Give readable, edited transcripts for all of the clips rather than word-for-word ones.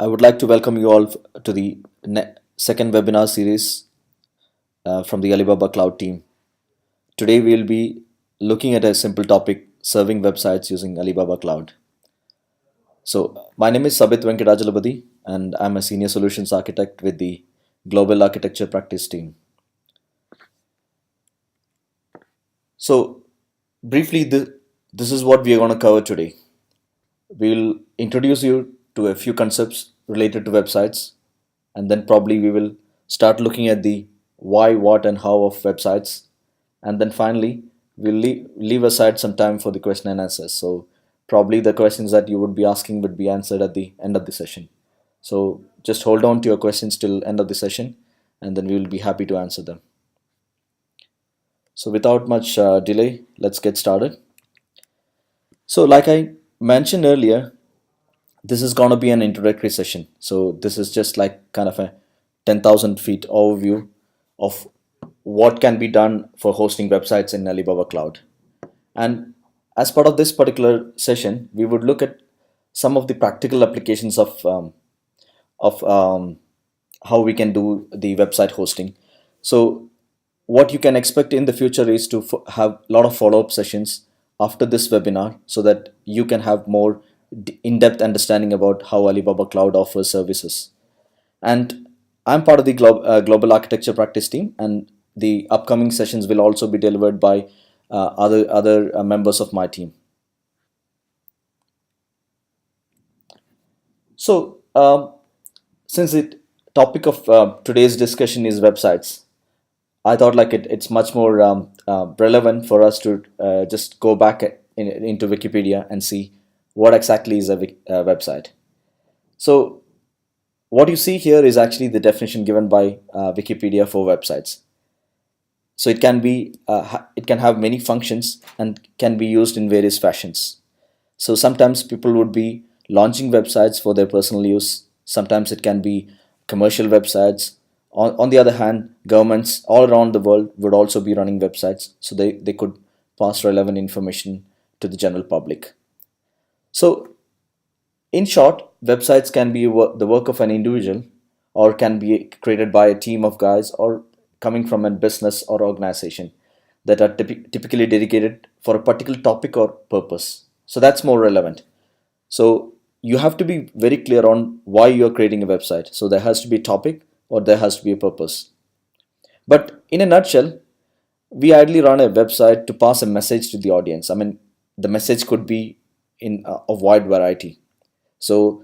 I would like to welcome you all to the second webinar series from the Alibaba Cloud team. Today we will be looking at a simple topic, serving websites using Alibaba Cloud. So my name is Sabit Venkatajalabadi and I'm a senior solutions architect with the Global Architecture Practice team. So briefly, this is what we are going to cover today. We'll introduce you to a few concepts related to websites, and then probably we will start looking at the why, what, and how of websites, and then finally we'll leave aside some time for the question and answers. So probably the questions that you would be asking would be answered at the end of the session. So just hold on to your questions till end of the session, and then we will be happy to answer them. So without much delay, let's get started. So like I mentioned earlier, this is going to be an introductory session. So this is just like kind of a 10,000 feet overview of what can be done for hosting websites in Alibaba Cloud. And as part of this particular session, we would look at some of the practical applications of how we can do the website hosting. So what you can expect in the future is to have a lot of follow-up sessions after this webinar so that you can have more in-depth understanding about how Alibaba Cloud offers services. And I'm part of the global architecture practice team, and the upcoming sessions will also be delivered by other members of my team. So since the topic of today's discussion is websites, I thought like it's much more relevant for us to just go back into Wikipedia and see what exactly is a website. So what you see here is actually the definition given by Wikipedia for websites. So it can have many functions and can be used in various fashions. So sometimes people would be launching websites for their personal use. Sometimes it can be commercial websites. On the other hand, governments all around the world would also be running websites, so they could pass relevant information to the general public. So in short, websites can be the work of an individual or can be created by a team of guys or coming from a business or organization that are typically dedicated for a particular topic or purpose. So that's more relevant. So you have to be very clear on why you're creating a website. So there has to be a topic or there has to be a purpose. But in a nutshell, we ideally run a website to pass a message to the audience. I mean, the message could be in a wide variety. So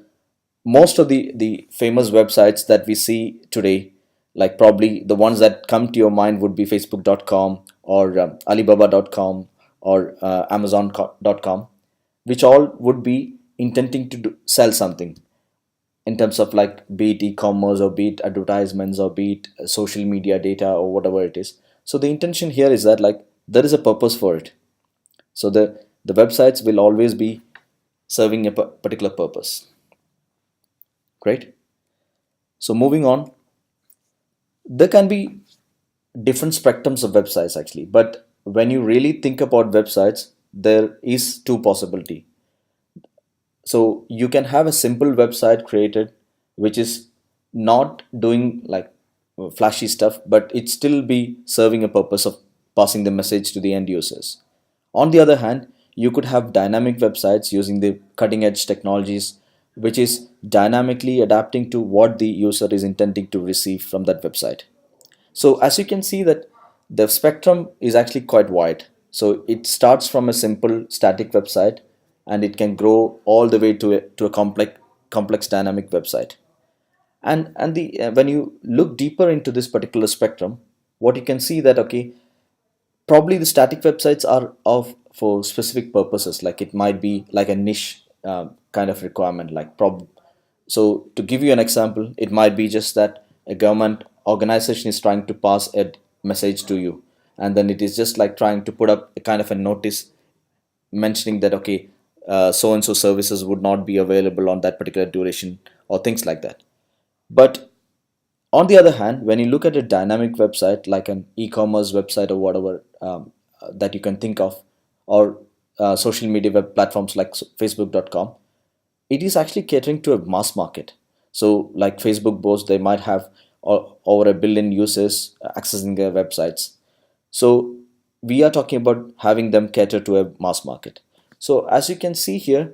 most of the famous websites that we see today, like probably the ones that come to your mind would be facebook.com or alibaba.com or amazon.com, which all would be intending to sell something in terms of like be it e-commerce or be it advertisements or be it social media data or whatever it is. So the intention here is that like there is a purpose for it. So the websites will always be serving a particular purpose. Great. So moving on, there can be different spectrums of websites actually, but when you really think about websites, there is two possibility. So you can have a simple website created which is not doing like flashy stuff, but it still be serving a purpose of passing the message to the end users. On the other hand, you could have dynamic websites using the cutting edge technologies, which is dynamically adapting to what the user is intending to receive from that website. So as you can see that the spectrum is actually quite wide. So it starts from a simple static website and it can grow all the way to a complex dynamic website. And the when you look deeper into this particular spectrum, what you can see that okay, probably the static websites are of for specific purposes, like it might be like a niche kind of requirement, like so to give you an example, it might be just that a government organization is trying to pass a message to you, and then it is just like trying to put up a kind of a notice mentioning that okay, so and so services would not be available on that particular duration or things like that. But on the other hand, when you look at a dynamic website like an e-commerce website or whatever that you can think of, or social media web platforms like facebook.com, it is actually catering to a mass market. So like Facebook boasts, they might have over a billion users accessing their websites. So we are talking about having them cater to a mass market. So as you can see here,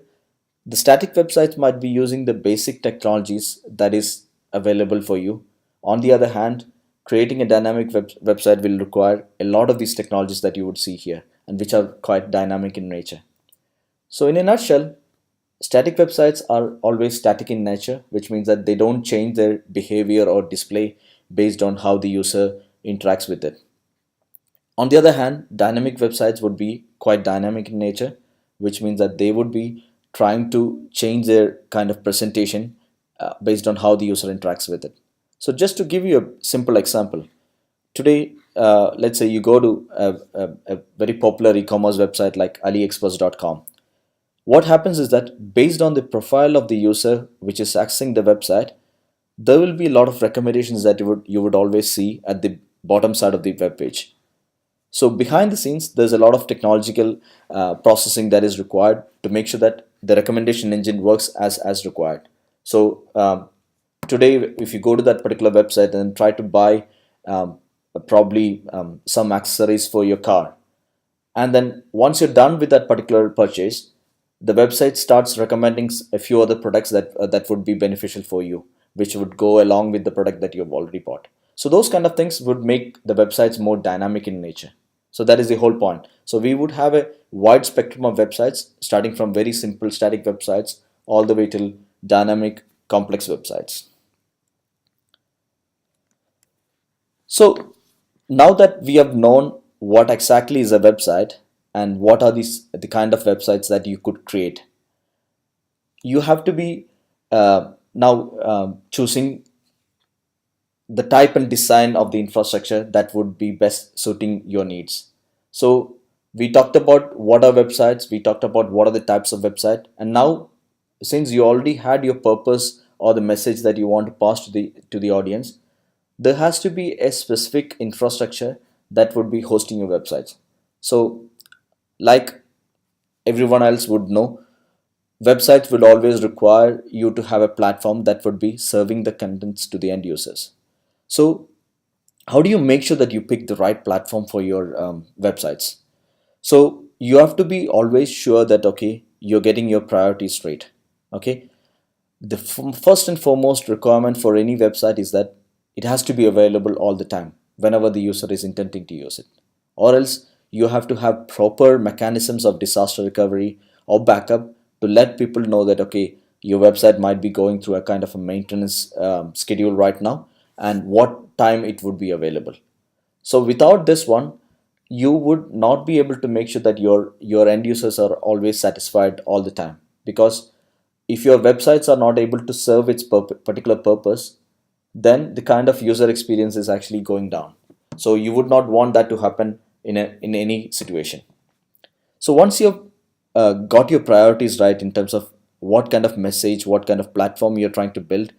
the static websites might be using the basic technologies that is available for you. On the other hand, creating a dynamic website will require a lot of these technologies that you would see here and which are quite dynamic in nature. So in a nutshell, static websites are always static in nature, which means that they don't change their behavior or display based on how the user interacts with it. On the other hand, dynamic websites would be quite dynamic in nature, which means that they would be trying to change their kind of presentation based on how the user interacts with it. So, just to give you a simple example, today, let's say you go to a very popular e commerce website like aliexpress.com. What happens is that based on the profile of the user which is accessing the website, there will be a lot of recommendations that you would always see at the bottom side of the web page. So behind the scenes, there's a lot of technological processing that is required to make sure that the recommendation engine works as required. So today, if you go to that particular website and try to buy probably some accessories for your car, and then once you're done with that particular purchase, the website starts recommending a few other products that would be beneficial for you, which would go along with the product that you've already bought. So those kind of things would make the websites more dynamic in nature. So that is the whole point. So we would have a wide spectrum of websites, starting from very simple static websites all the way till dynamic complex websites. So now that we have known what exactly is a website and what are the kind of websites that you could create, you have to be now choosing the type and design of the infrastructure that would be best suiting your needs. So we talked about what are websites, we talked about what are the types of website, and now since you already had your purpose or the message that you want to pass to the audience, there has to be a specific infrastructure that would be hosting your websites. So like everyone else would know, websites will always require you to have a platform that would be serving the contents to the end users. So how do you make sure that you pick the right platform for your websites? So you have to be always sure that okay, you're getting your priorities straight. Okay, the first and foremost requirement for any website is that it has to be available all the time whenever the user is intending to use it, or else you have to have proper mechanisms of disaster recovery or backup to let people know that okay, your website might be going through a kind of a maintenance schedule right now and what time it would be available. So without this one, you would not be able to make sure that your end users are always satisfied all the time, because if your websites are not able to serve its particular purpose, then the kind of user experience is actually going down. So you would not want that to happen in any situation. So once you've got your priorities right in terms of what kind of message, what kind of platform you're trying to build,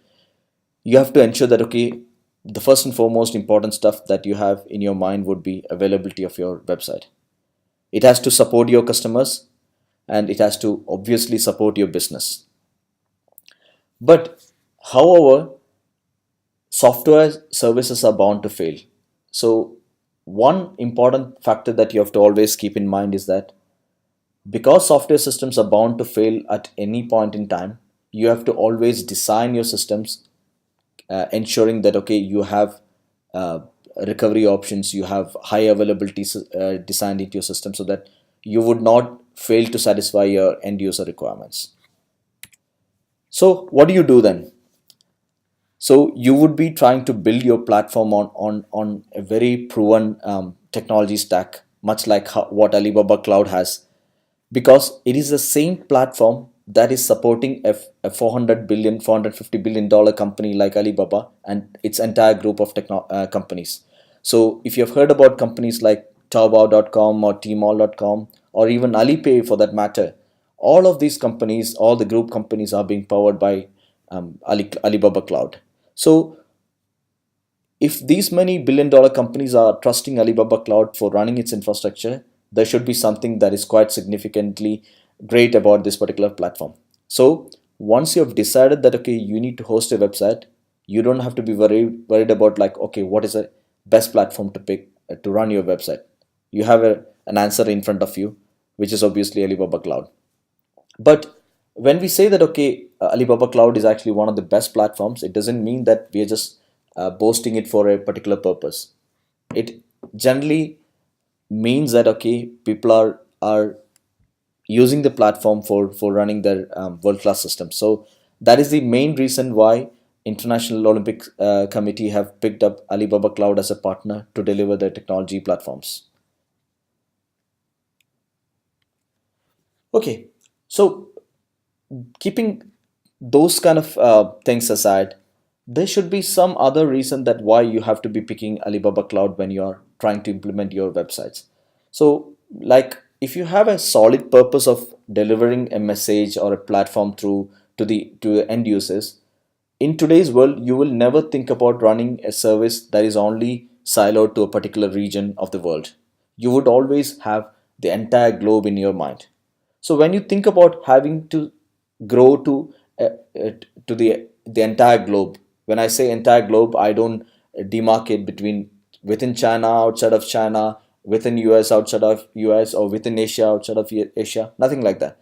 you have to ensure that okay, the first and foremost important stuff that you have in your mind would be availability of your website. It has to support your customers and it has to obviously support your business. But however, software services are bound to fail. So one important factor that you have to always keep in mind is that because software systems are bound to fail at any point in time, you have to always design your systems ensuring that okay, you have uh, recovery options, you have high availability designed into your system so that you would not fail to satisfy your end user requirements. So what do you do then? So you would be trying to build your platform on a very proven technology stack, much like what Alibaba Cloud has, because it is the same platform that is supporting a 400 billion, $450 billion company like Alibaba and its entire group of companies. So if you have heard about companies like Taobao.com or Tmall.com or even Alipay for that matter, all of these companies, all the group companies are being powered by Alibaba Cloud. So if these many billion-dollar companies are trusting Alibaba Cloud for running its infrastructure, there should be something that is quite significantly great about this particular platform. So once you have decided that okay, you need to host a website, you don't have to be worried about like okay, what is the best platform to pick to run your website. You have an answer in front of you, which is obviously Alibaba Cloud. But when we say that okay, Alibaba Cloud is actually one of the best platforms, it doesn't mean that we are just boasting it for a particular purpose. It generally means that okay, people are using the platform for running their world class system. So that is the main reason why International Olympic Committee have picked up Alibaba Cloud as a partner to deliver their technology platforms. Okay, so keeping those kind of things aside, there should be some other reason that why you have to be picking Alibaba Cloud when you're trying to implement your websites. So, like if you have a solid purpose of delivering a message or a platform through to end users, in today's world, you will never think about running a service that is only siloed to a particular region of the world. You would always have the entire globe in your mind. So when you think about having to grow uh, to the entire globe, when I say entire globe, I don't demarcate between within China, outside of China, within US, outside of US, or within Asia, outside of Asia, nothing like that.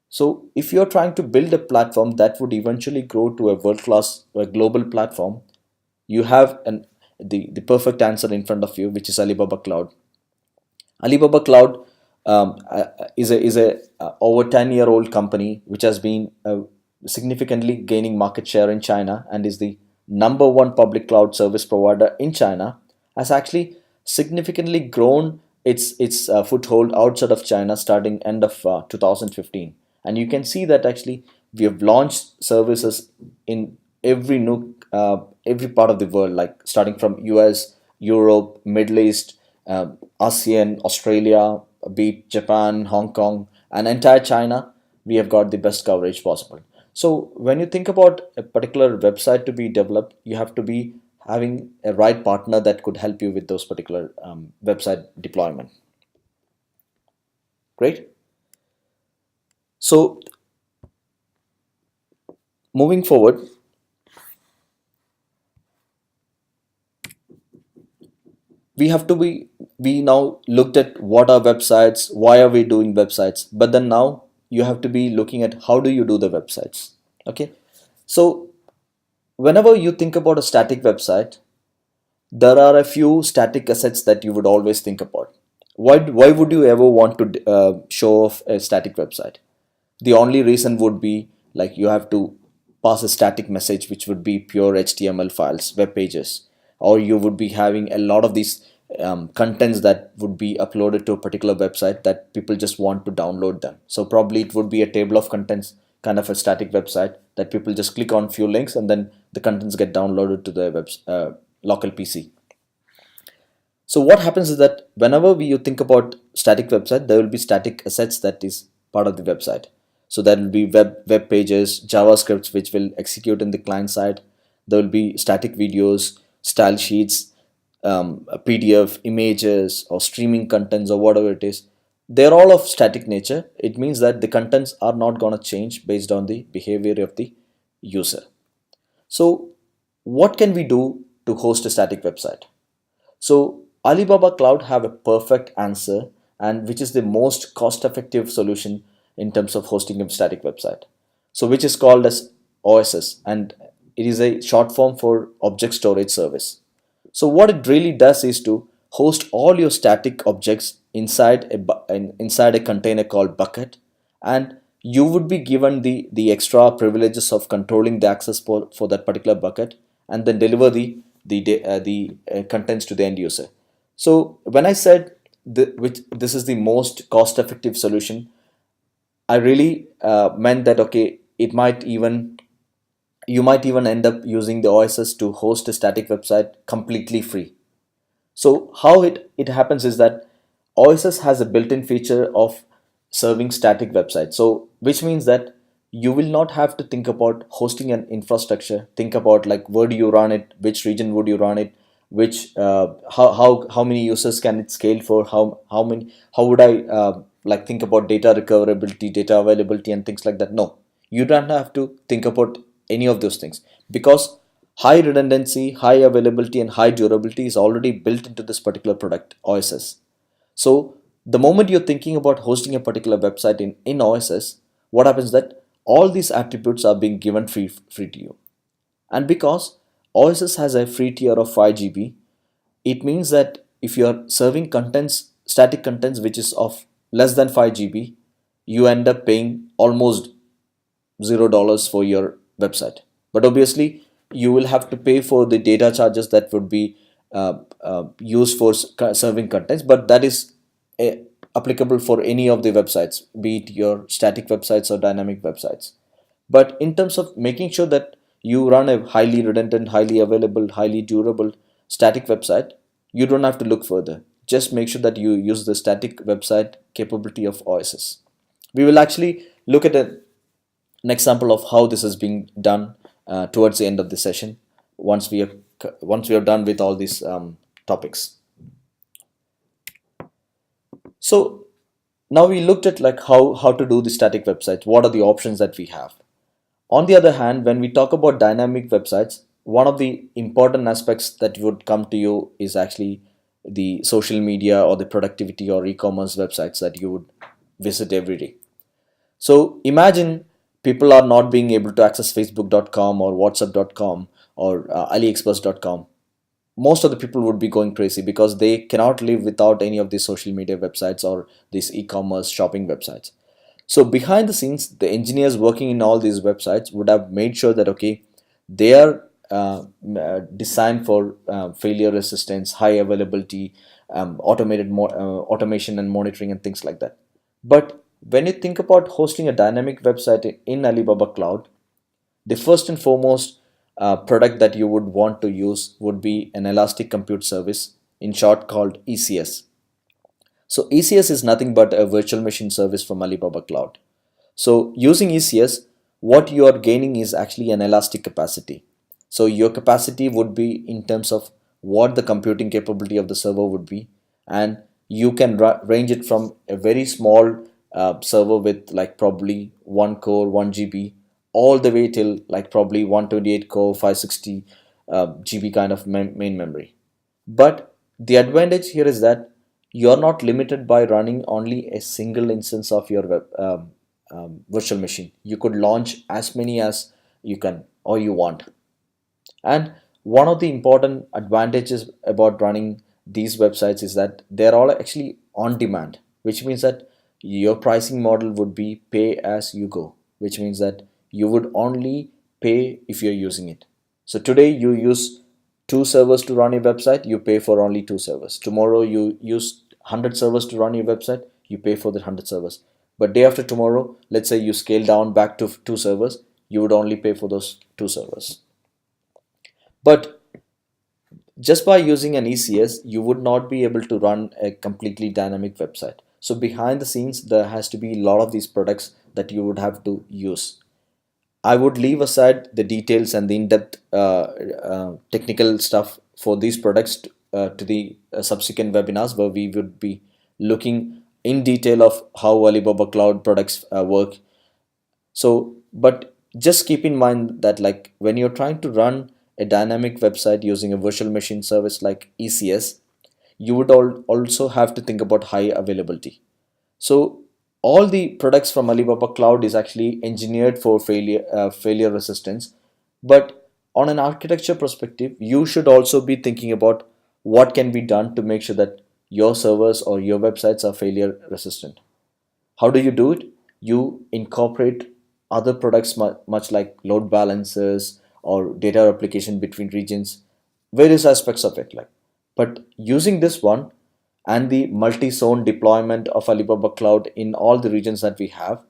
So if you're trying to build a platform that would eventually grow to a world class, a global platform, you have the perfect answer in front of you, which is Alibaba Cloud. Alibaba Cloud is a over 10-year old company which has been significantly gaining market share in China and is the number one public cloud service provider in China. Has actually significantly grown its foothold outside of China starting end of 2015, and you can see that actually we have launched services in every nook, every part of the world, like starting from US, Europe, Middle East, ASEAN, Australia, be it Japan, Hong Kong, and entire China. We have got the best coverage possible. So when you think about a particular website to be developed, you have to be having a right partner that could help you with those particular website deployment. Great. So moving forward, we have to be we now looked at what are websites, why are we doing websites, but then now you have to be looking at how do you do the websites. Okay, so whenever you think about a static website, there are a few static assets that you would always think about. Why would you ever want to show off a static website? The only reason would be like you have to pass a static message, which would be pure HTML files, web pages, or you would be having a lot of these contents that would be uploaded to a particular website that people just want to download them. So probably it would be a table of contents kind of a static website that people just click on few links and then the contents get downloaded to their local PC. So what happens is that whenever you think about static website, there will be static assets that is part of the website. So there will be web pages, JavaScripts which will execute in the client side. There will be static videos, style sheets, PDF, images, or streaming contents or whatever it is. They're all of static nature. It means that the contents are not going to change based on the behavior of the user. So what can we do to host a static website? So Alibaba Cloud have a perfect answer, and which is the most cost-effective solution in terms of hosting a static website. So which is called as OSS, and it is a short form for Object Storage Service. So what it really does is to host all your static objects inside a container called bucket, and you would be given the extra privileges of controlling the access for that particular bucket and then deliver the contents to the end user. So when I said which this is the most cost effective solution, I really meant that okay, it might even you might even end up using the OSS to host a static website completely free. So how it happens is that OSS has a built-in feature of serving static websites. So which means that you will not have to think about hosting an infrastructure. Think about like where do you run it, which region would you run it, which how many users can it scale for, how would I like think about data recoverability, data availability, and things like that. No, You don't have to think about any of those things, because high redundancy, high availability, and high durability is already built into this particular product OSS. So the moment you're thinking about hosting a particular website in OSS, what happens that all these attributes are being given free to you. And because OSS has a free tier of 5 GB, it means that if you are serving contents, static contents which is of less than 5 GB, you end up paying almost $0 for your website. But obviously, you will have to pay for the data charges that would be used for serving contents, but that is uh, applicable for any of the websites, be it your static websites or dynamic websites. But in terms of making sure that you run a highly redundant, highly available, highly durable static website, you don't have to look further. Just make sure that you use the static website capability of OSS. We will actually look at an example of how this is being done towards the end of the session, once we are done with all these topics. So now we looked at like how to do the static websites. What are the options that we have? On the other hand, when we talk about dynamic websites, one of the important aspects that would come to you is actually the social media or the productivity or e-commerce websites that you would visit every day. So imagine people are not being able to access facebook.com or whatsapp.com or aliexpress.com. Most of the people would be going crazy because they cannot live without any of these social media websites or these e-commerce shopping websites. So behind the scenes, the engineers working in all these websites would have made sure that okay, they are designed for failure resistance, high availability, automation and monitoring and things like that. But when you think about hosting a dynamic website in Alibaba Cloud, the first and foremost product that you would want to use would be an Elastic Compute Service, in short called ECS. So ECS is nothing but a virtual machine service from Alibaba Cloud. So using ECS, what you are gaining is actually an elastic capacity. So your capacity would be in terms of what the computing capability of the server would be, and you can range it from a very small server with like probably one core, 1 GB, all the way till like probably 128 core, 560 GB kind of main memory. But the advantage here is that you're not limited by running only a single instance of your virtual machine. You could launch as many as you can or you want. And one of the important advantages about running these websites is that they're all actually on demand, which means that your pricing model would be pay as you go, which means that you would only pay if you're using it. So today you use two servers to run your website, you pay for only two servers. Tomorrow you use 100 servers to run your website, you pay for the 100 servers. But day after tomorrow, let's say you scale down back to two servers, you would only pay for those two servers. But just by using an ECS, you would not be able to run a completely dynamic website. So behind the scenes, there has to be a lot of these products that you would have to use. I would leave aside the details and the in-depth technical stuff for these products to the subsequent webinars, where we would be looking in detail of how Alibaba Cloud products work. So, but just keep in mind that like when you're trying to run a dynamic website using a virtual machine service like ECS, you would also have to think about high availability. So all the products from Alibaba Cloud is actually engineered for failure resistance. But on an architecture perspective, you should also be thinking about what can be done to make sure that your servers or your websites are failure resistant. How do you do it? You incorporate other products much like load balancers or data replication between regions, various aspects of it. Like, but using this one and the multi-zone deployment of Alibaba Cloud in all the regions that we have,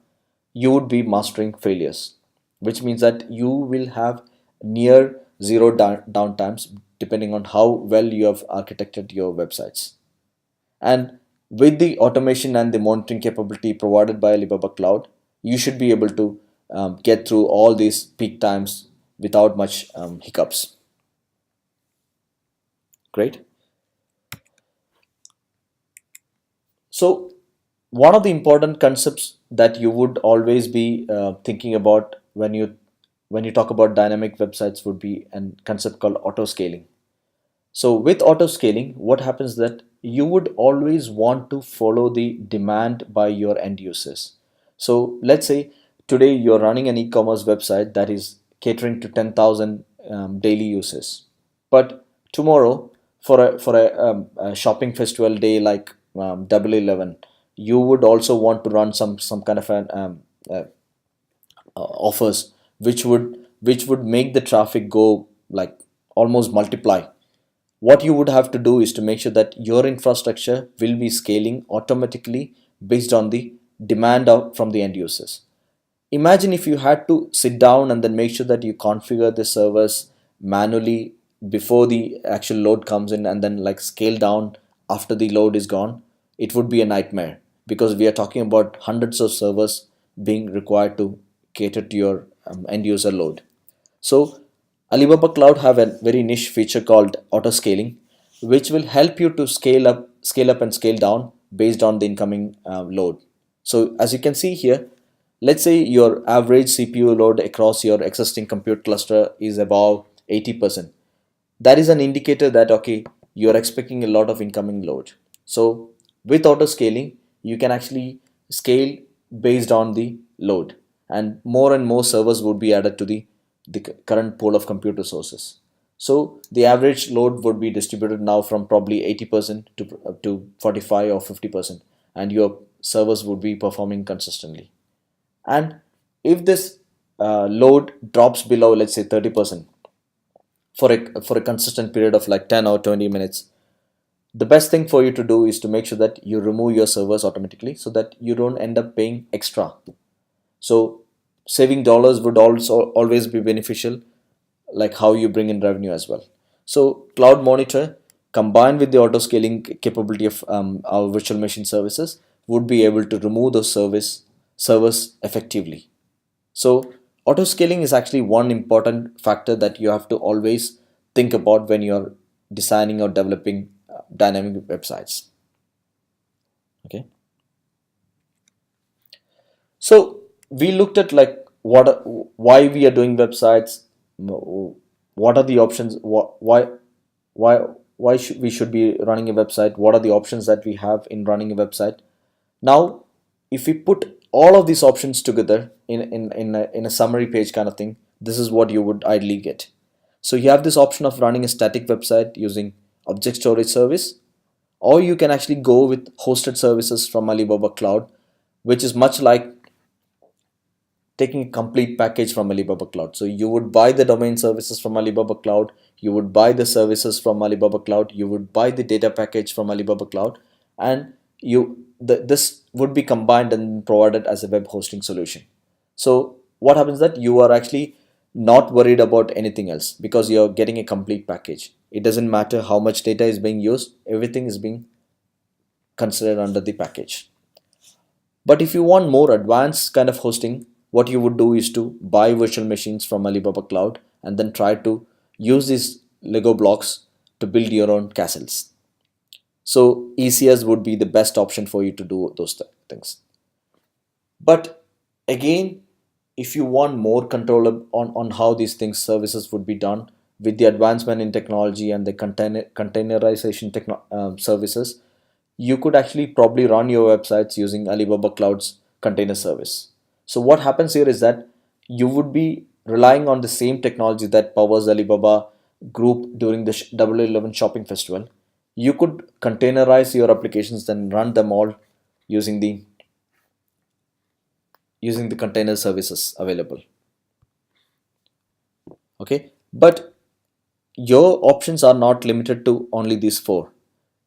you would be mastering failures, which means that you will have near zero downtimes depending on how well you have architected your websites. And with the automation and the monitoring capability provided by Alibaba Cloud, you should be able to get through all these peak times without much hiccups. Great. So one of the important concepts that you would always be thinking about when you talk about dynamic websites would be a concept called auto scaling. So with auto scaling, what happens that you would always want to follow the demand by your end users. So let's say today you're running an e-commerce website that is catering to 10,000 daily users, but tomorrow for a shopping festival day like Double 11, you would also want to run some kind of an uh, offers which would make the traffic go like almost multiply. What you would have to do is to make sure that your infrastructure will be scaling automatically based on the demand from the end users. Imagine if you had to sit down and then make sure that you configure the servers manually before the actual load comes in and then like scale down after the load is gone. It would be a nightmare because we are talking about hundreds of servers being required to cater to your end user load. So Alibaba Cloud have a very niche feature called auto scaling, which will help you to scale up and scale down based on the incoming load. So as you can see here, let's say your average CPU load across your existing compute cluster is above 80%. That is an indicator that okay, you're expecting a lot of incoming load. So with auto scaling, you can actually scale based on the load, and more servers would be added to the current pool of compute resources. So the average load would be distributed now from probably 80% to 45 or 50%, and your servers would be performing consistently. And if this load drops below, let's say 30%, for a consistent period of like 10 or 20 minutes, the best thing for you to do is to make sure that you remove your servers automatically so that you don't end up paying extra. So saving dollars would also always be beneficial, like how you bring in revenue as well. So cloud monitor combined with the auto scaling capability of our virtual machine services would be able to remove those servers effectively. So auto scaling is actually one important factor that you have to always think about when you're designing or developing dynamic websites. Okay. So we looked at like why we are doing websites, what are the options, why we should be running a website, what are the options that we have in running a website. Now, if we put all of these options together in a summary page kind of thing, this is what you would ideally get. So you have this option of running a static website using object storage service, or you can actually go with hosted services from Alibaba Cloud, which is much like taking a complete package from Alibaba Cloud. So you would buy the domain services from Alibaba Cloud, you would buy the services from Alibaba Cloud, you would buy the data package from Alibaba Cloud, and this would be combined and provided as a web hosting solution. So what happens that you are actually not worried about anything else because you're getting a complete package. It doesn't matter how much data is being used, everything is being considered under the package. But if you want more advanced kind of hosting, what you would do is to buy virtual machines from Alibaba Cloud and then try to use these Lego blocks to build your own castles. So ECS would be the best option for you to do those things. But again, if you want more control on how these things services would be done with the advancement in technology and the containerization services, you could actually probably run your websites using Alibaba Cloud's container service. So what happens here is that you would be relying on the same technology that powers Alibaba group during the Double 11 shopping festival. You could containerize your applications then run them all using the container services available. Okay, but your options are not limited to only these four.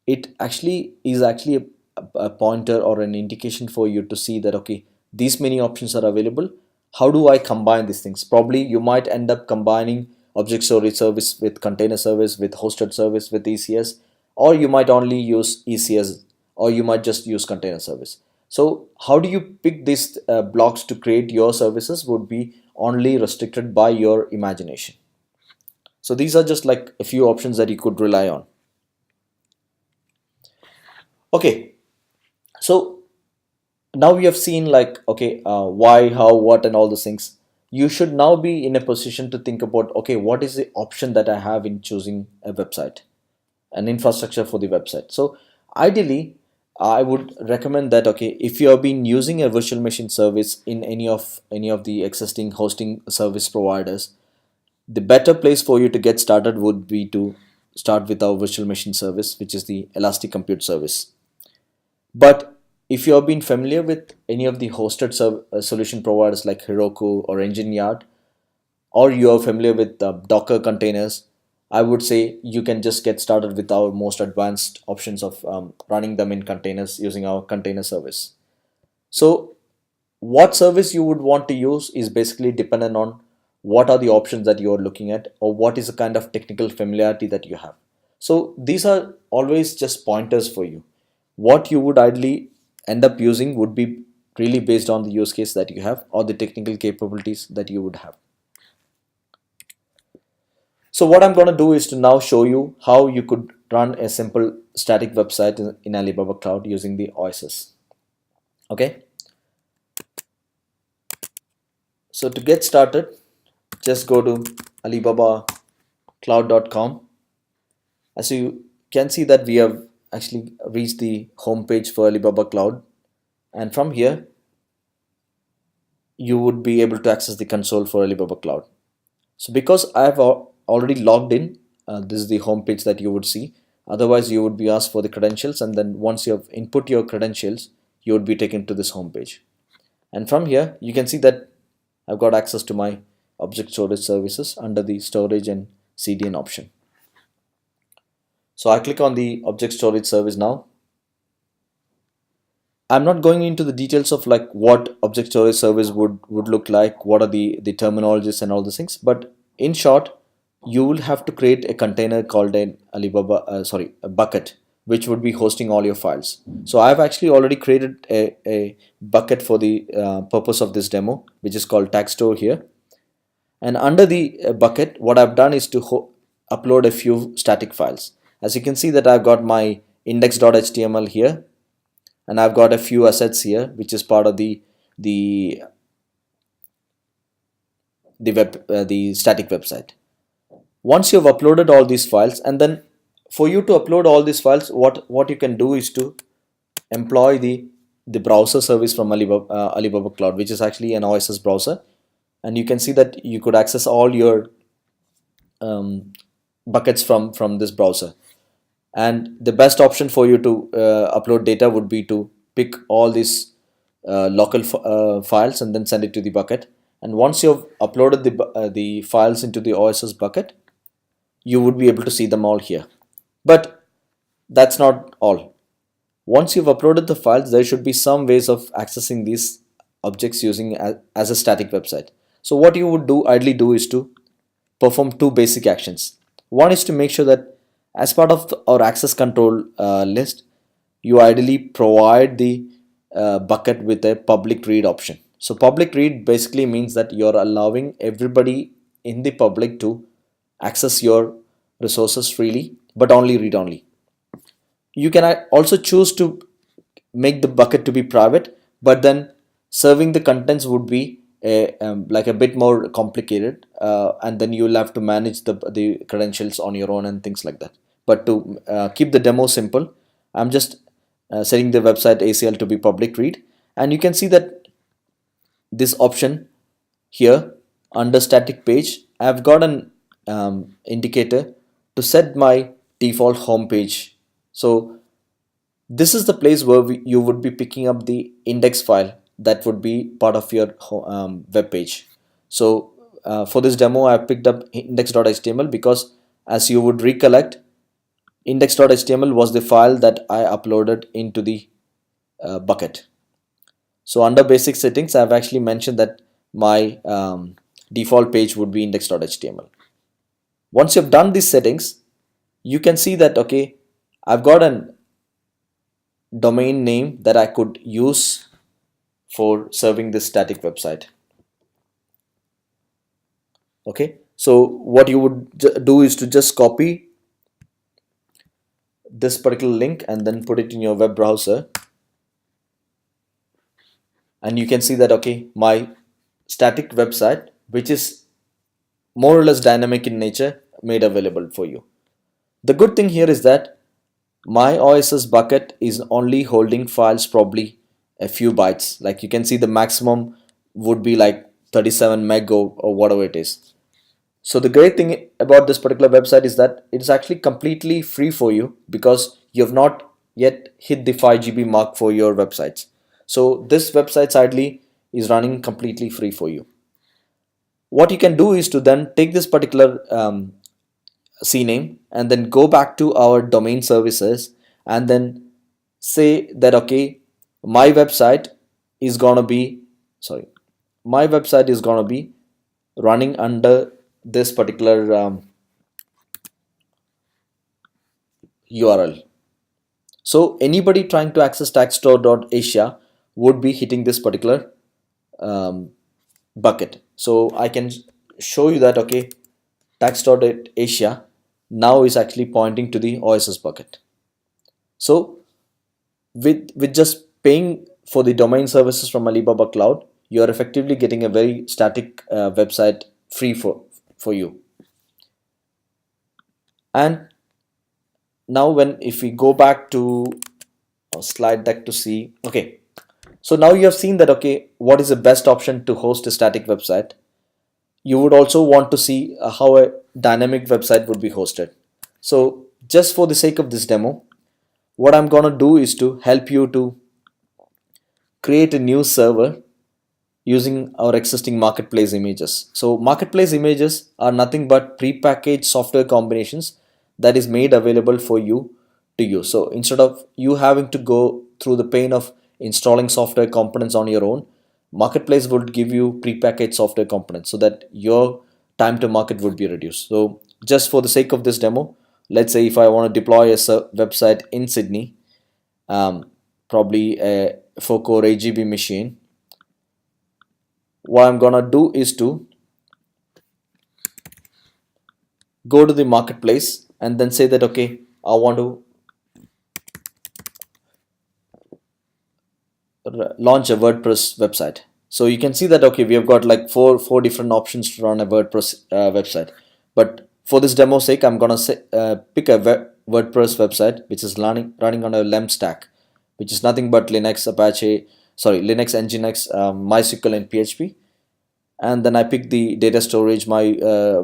It actually is actually a pointer or an indication for you to see that okay, these many options are available. How do I combine these things? Probably you might end up combining object storage service with container service with hosted service with ECS, or you might only use ECS, or you might just use container service. So how do you pick these blocks to create your services would be only restricted by your imagination. So these are just like a few options that you could rely on. Okay, so Now we have seen like, okay, why, how, what, and all those things. You should now be in a position to think about, okay, what is the option that I have in choosing a website, an infrastructure for the website. So ideally, I would recommend that, okay, if you have been using a virtual machine service in any of the existing hosting service providers, the better place for you to get started would be to start with our virtual machine service, which is the Elastic Compute Service. But if you have been familiar with any of the hosted solution providers like Heroku or Engine Yard, or you are familiar with Docker containers, I would say you can just get started with our most advanced options of running them in containers using our container service. So what service you would want to use is basically dependent on what are the options that you are looking at, or what is the kind of technical familiarity that you have. So these are always just pointers for you. What you would ideally end up using would be really based on the use case that you have or the technical capabilities that you would have. So what I'm going to do is to now show you how you could run a simple static website in Alibaba Cloud using the OSS. Okay, so to get started, just go to alibabacloud.com. As you can see that we have actually reached the home page for Alibaba Cloud, and from here you would be able to access the console for Alibaba Cloud. So because I have already logged in, this is the home page that you would see. Otherwise you would be asked for the credentials, and then once you have input your credentials, you would be taken to this home page. And from here you can see that I've got access to my object storage services under the storage and CDN option. So I click on the object storage service now. I'm not going into the details of like what object storage service would look like, what are the terminologies and all these things, but in short, you will have to create a container called an a bucket, which would be hosting all your files. So I've actually already created a bucket for the purpose of this demo, which is called tag store here. And under the bucket, what I've done is to upload a few static files. As you can see that I've got my index.html here, and I've got a few assets here, which is part of the the static website. Once you've uploaded all these files, and then for you to upload all these files, what you can do is to employ the browser service from Alibaba Cloud, which is actually an OSS browser, and you can see that you could access all your buckets from this browser. And the best option for you to upload data would be to pick all these local files and then send it to the bucket. And once you've uploaded the files into the OSS bucket, you would be able to see them all here. But that's not all. Once you've uploaded the files, there should be some ways of accessing these objects using as a static website. So what you would ideally do is to perform two basic actions. One is to make sure that as part of our access control list, you ideally provide the bucket with a public read option. So public read basically means that you're allowing everybody in the public to access your resources freely, but only read only. You can also choose to make the bucket to be private, but then serving the contents would be like a bit more complicated, and then you'll have to manage the credentials on your own and things like that. But to keep the demo simple, I'm just setting the website ACL to be public read, and you can see that this option here under static page, I've got an indicator to set my default home page. So this is the place where you would be picking up the index file that would be part of your web page. So for this demo, I picked up index.html because, as you would recollect, index.html was the file that I uploaded into the bucket. So under basic settings, I've actually mentioned that my default page would be index.html. Once you've done these settings, you can see that, okay, I've got an domain name that I could use for serving this static website. Okay, so what you would do is to just copy this particular link and then put it in your web browser. and you can see that okay, my static website, which is more or less dynamic in nature, made available for you. The good thing here is that my OSS bucket is only holding files probably a few bytes. Like you can see the maximum would be like 37 meg or whatever it is. So the great thing about this particular website is that it's actually completely free for you because you have not yet hit the 5 GB mark for your websites. So this website idly is running completely free for you. What you can do is to then take this particular CNAME and then go back to our domain services and then say that okay, my website is gonna be sorry, my website is gonna be running under this particular URL. So anybody trying to access taxstore.asia would be hitting this particular um, bucket. So I can show you that okay, tax.asia now is actually pointing to the OSS bucket. So with just paying for the domain services from Alibaba Cloud, you are effectively getting a very static website free for you. And now when if we go back to our slide deck to see, okay, so now you have seen that okay, what is the best option to host a static website. You would also want to see how a dynamic website would be hosted. So just for the sake of this demo, what I'm gonna do is to help you to create a new server using our existing marketplace images. So marketplace images are nothing but prepackaged software combinations that is made available for you to use. So instead of you having to go through the pain of installing software components on your own, marketplace would give you prepackaged software components so that your time to market would be reduced. So just for the sake of this demo, let's say if I want to deploy a website in Sydney, probably a 4-core 8 GB machine, what I'm gonna do is to go to the marketplace and then say that okay, I want to launch a WordPress website. So you can see that okay, we have got like four different options to run a WordPress website. But for this demo sake, I'm gonna pick a WordPress website which is running on a LEM stack, which is nothing but Linux, Linux, Nginx, MySQL, and PHP. And then I pick the data storage, my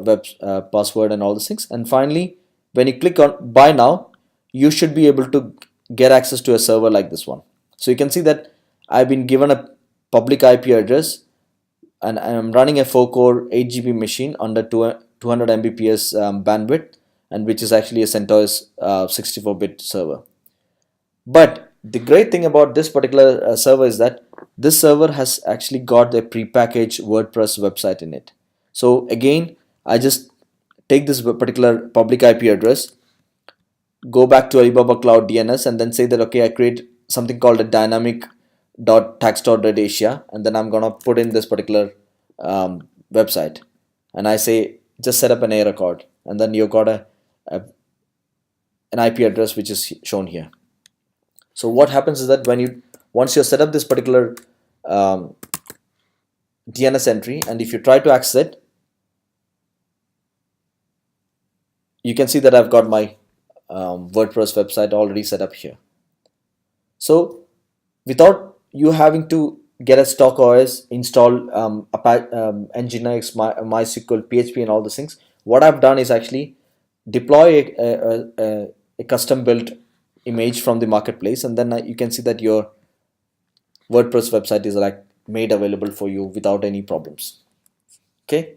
web password, and all these things. And finally, when you click on buy now, you should be able to get access to a server like this one. So you can see that I've been given a public IP address and I'm running a 4-core 8 GB machine under 200 Mbps bandwidth, and which is actually a CentOS 64-bit server. But the great thing about this particular server is that this server has actually got a prepackaged WordPress website in it. So again, I just take this particular public IP address, go back to Alibaba Cloud DNS, and then say that okay, I create something called a dynamic.tax.asia, and then I'm gonna put in this particular website, and I say just set up an A record, and then you've got an IP address which is shown here. So what happens is that once you set up this particular DNS entry, and if you try to access it, you can see that I've got my WordPress website already set up here. So without you having to get a stock OS, install Nginx, MySQL, PHP, and all those things, what I've done is actually deploy a custom built image from the marketplace, and then you can see that your WordPress website is like made available for you without any problems. Okay,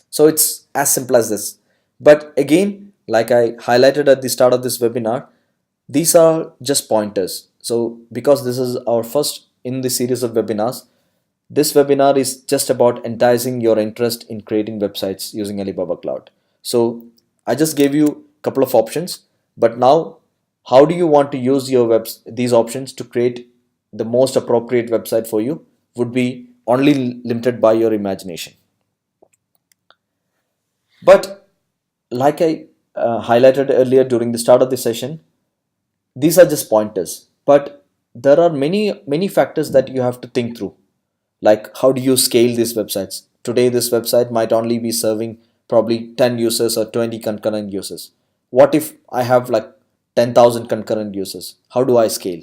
so it's as simple as this. But again, like I highlighted at the start of this webinar, these are just pointers. So because this is our first in the series of webinars, this webinar is just about enticing your interest in creating websites using Alibaba Cloud. So I just gave you a couple of options, but now how do you want to use your these options to create the most appropriate website for you would be only limited by your imagination. But like I highlighted earlier during the start of the session, these are just pointers, but there are many factors that you have to think through. Like, how do you scale these websites? Today, this website might only be serving probably 10 users or 20 concurrent users. What if I have like 10,000 concurrent users? How do I scale?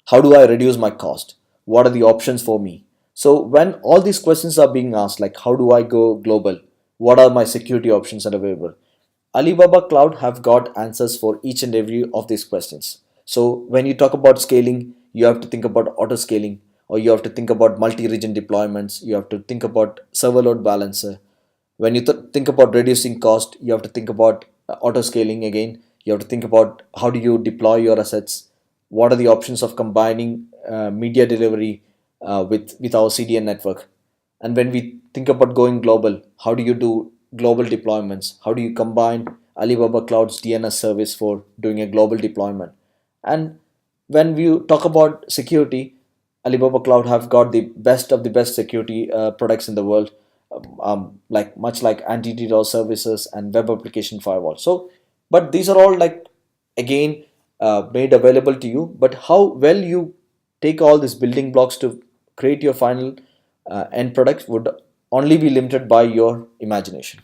How do I reduce my cost? What are the options for me? So when all these questions are being asked, like how do I go global? What are my security options that are available? Alibaba Cloud have got answers for each and every of these questions. So when you talk about scaling, you have to think about auto scaling, or you have to think about multi-region deployments. You have to think about server load balancer. When you think about reducing cost, you have to think about auto scaling again. You have to think about how do you deploy your assets. What are the options of combining media delivery with our CDN network? And when we think about going global, how do you do global deployments? How do you combine Alibaba Cloud's DNS service for doing a global deployment? And when we talk about security, Alibaba Cloud have got the best of the best security products in the world, like much like anti-DDoS services and web application firewall. So, but these are all like again made available to you. But how well you take all these building blocks to create your final end product would only be limited by your imagination.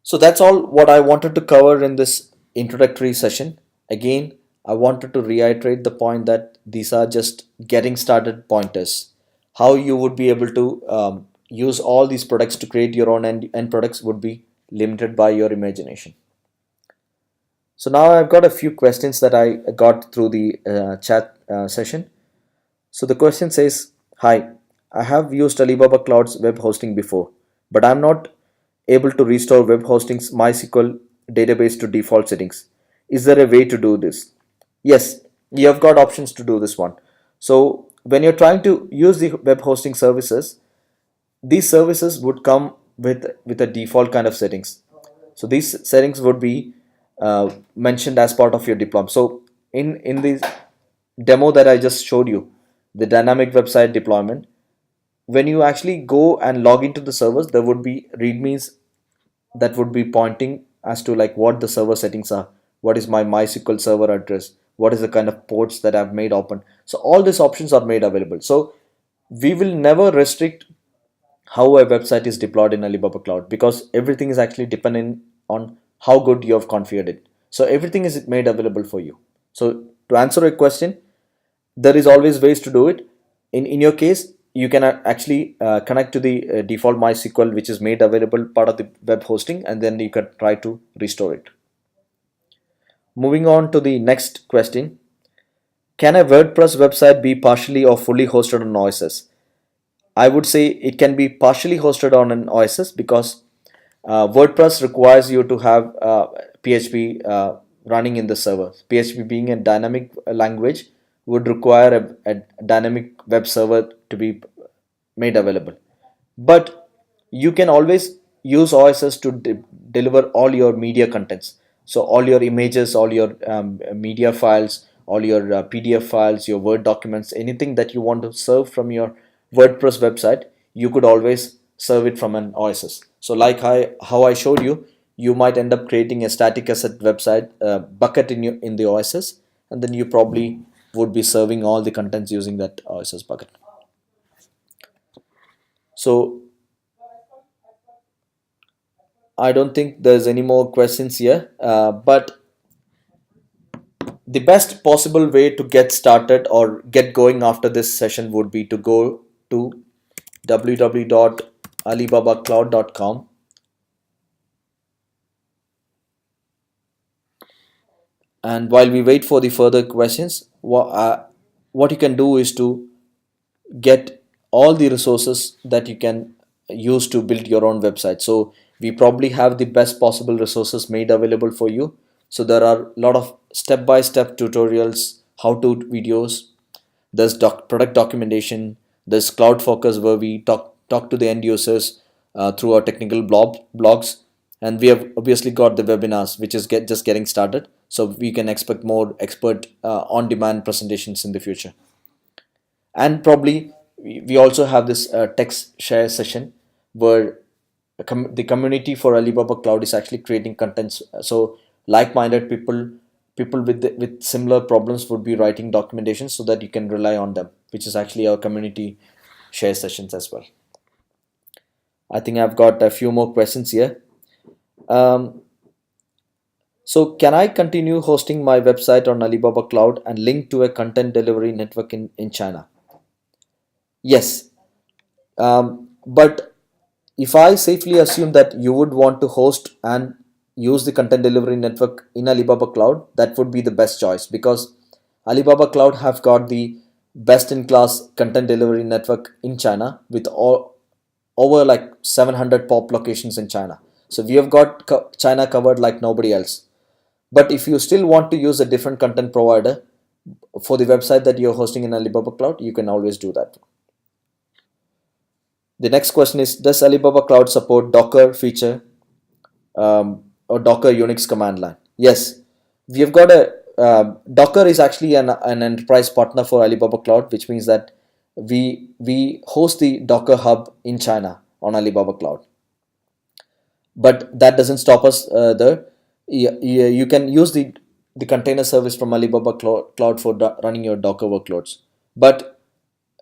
So that's all what I wanted to cover in this introductory session. Again, I wanted to reiterate the point that these are just getting started pointers. How you would be able to use all these products to create your own end products would be limited by your imagination. So now I've got a few questions that I got through the chat session. So the question says, hi, I have used Alibaba Cloud's web hosting before, but I'm not able to restore web hosting's MySQL database to default settings. Is there a way to do this? Yes, you have got options to do this one. So when you're trying to use the web hosting services, these services would come with a default kind of settings. So these settings would be mentioned as part of your deployment. So in the demo that I just showed you, the dynamic website deployment, when you actually go and log into the servers, there would be readmes that would be pointing as to like what the server settings are, what is my MySQL server address, what is the kind of ports that I've made open. So all these options are made available. So we will never restrict how a website is deployed in Alibaba Cloud, because everything is actually dependent on how good you have configured it. So everything is made available for you. So to answer a question, there is always ways to do it. In your case, you can actually connect to the default MySQL, which is made available part of the web hosting, and then you can try to restore it. Moving on to the next question, can a WordPress website be partially or fully hosted on OSS? I would say it can be partially hosted on an OSS, because WordPress requires you to have PHP running in the server. PHP being a dynamic language would require a dynamic web server to be made available. But you can always use OSS to deliver all your media contents. So all your images, all your media files, all your PDF files, your Word documents, anything that you want to serve from your WordPress website, you could always serve it from an OSS. So like how I showed you, you might end up creating a static asset website bucket in the OSS, and then you probably would be serving all the contents using that OSS bucket. So I don't think there's any more questions here, but the best possible way to get started or get going after this session would be to go to www.alibabacloud.com, and while we wait for the further questions, what you can do is to get all the resources that you can use to build your own website. So we probably have the best possible resources made available for you. So there are a lot of step-by-step tutorials, how-to videos. There's product documentation. There's cloud focus, where we talk to the end users through our technical blogs, and we have obviously got the webinars, which is just getting started. So we can expect more expert on-demand presentations in the future. And probably we also have this text share session, where the community for Alibaba Cloud is actually creating contents. So like-minded people with similar problems would be writing documentation so that you can rely on them. which is actually our community share sessions as well. I think I've got a few more questions here. Um, so can I continue hosting my website on Alibaba Cloud and link to a content delivery network in China? Yes. But if I safely assume that you would want to host and use the content delivery network in Alibaba Cloud, that would be the best choice, because Alibaba Cloud have got the best in class content delivery network in China with all over like 700 pop locations in China. So we have got China covered like nobody else. But if you still want to use a different content provider for the website that you're hosting in Alibaba Cloud, you can always do that. The next question is, does Alibaba Cloud support Docker feature or Docker Unix command line? Yes, we have got a Docker is actually an enterprise partner for Alibaba Cloud, which means that we host the Docker hub in China on Alibaba Cloud. But that doesn't stop us there. You can use the container service from Alibaba Cloud for running your Docker workloads. But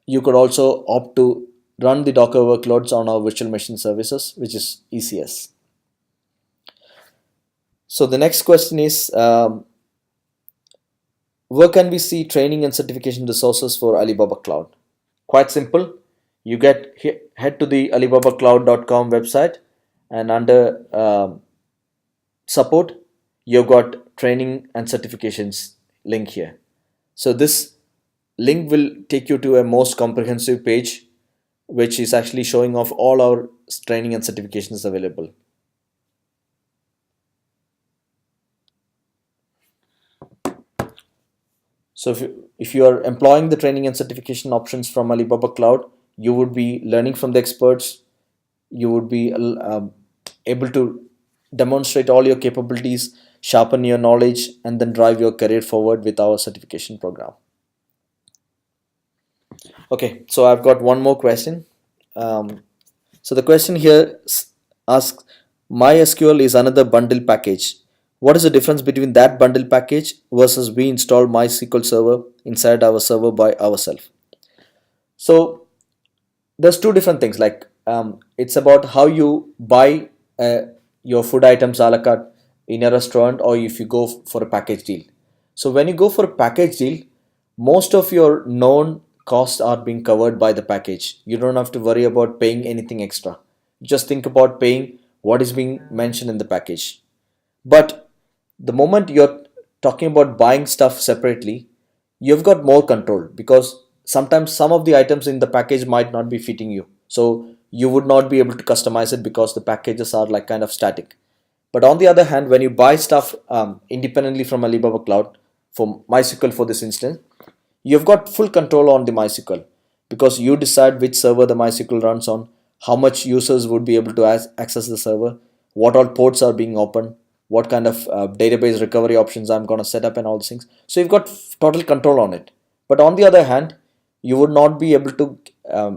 you could also opt to run the Docker workloads on our virtual machine services, which is ECS. So the next question is, where can we see training and certification resources for Alibaba Cloud? Quite simple. You head to the alibabacloud.com website, and under support, you've got training and certifications link here. So this link will take you to a most comprehensive page, which is actually showing off all our training and certifications available. So if you are employing the training and certification options from Alibaba Cloud, you would be learning from the experts. You would be able to demonstrate all your capabilities, sharpen your knowledge, and then drive your career forward with our certification program. Okay, so I've got one more question. Um, so the question here asks, MySQL is another bundle package. What is the difference between that bundle package versus we install MySQL server inside our server by ourselves? So there's two different things. Like it's about how you buy your food items a la carte in a restaurant, or if you go for a package deal. So when you go for a package deal, most of your known costs are being covered by the package. You don't have to worry about paying anything extra. Just think about paying what is being mentioned in the package. But the moment you're talking about buying stuff separately, you've got more control, because sometimes some of the items in the package might not be fitting you. So you would not be able to customize it because the packages are like kind of static. But on the other hand, when you buy stuff independently from Alibaba Cloud, for MySQL for this instance, you've got full control on the MySQL, because you decide which server the MySQL runs on, how much users would be able to access the server, what all ports are being opened, what kind of database recovery options I'm going to set up, and all these things. So you've got total control on it. But on the other hand, you would not be able to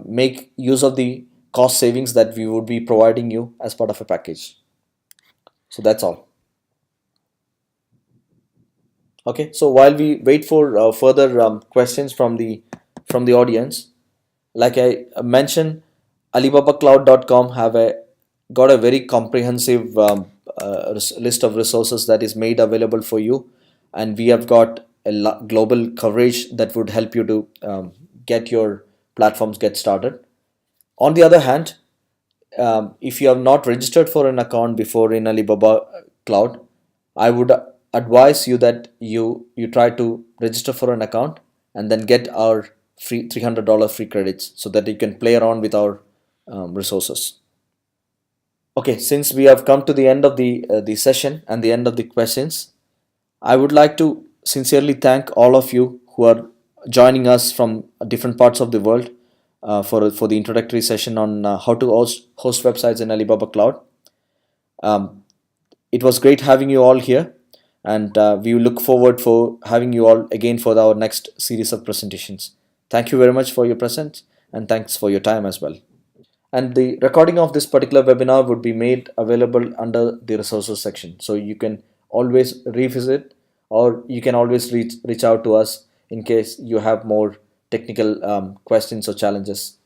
make use of the cost savings that we would be providing you as part of a package. So that's all. Okay, so while we wait for further questions from the audience, like I mentioned, alibabacloud.com have a got a very comprehensive list of resources that is made available for you, and we have got a global coverage that would help you to get your platforms get started. On the other hand, if you have not registered for an account before in Alibaba Cloud, I would advise you that you try to register for an account and then get our free $300 free credits so that you can play around with our resources. Okay, since we have come to the end of the session and the end of the questions, I would like to sincerely thank all of you who are joining us from different parts of the world for the introductory session on how to host websites in Alibaba Cloud. It was great having you all here, and we look forward for having you all again for our next series of presentations. Thank you very much for your presence, and thanks for your time as well. And the recording of this particular webinar would be made available under the resources section, so you can always revisit, or you can always reach out to us in case you have more technical questions or challenges.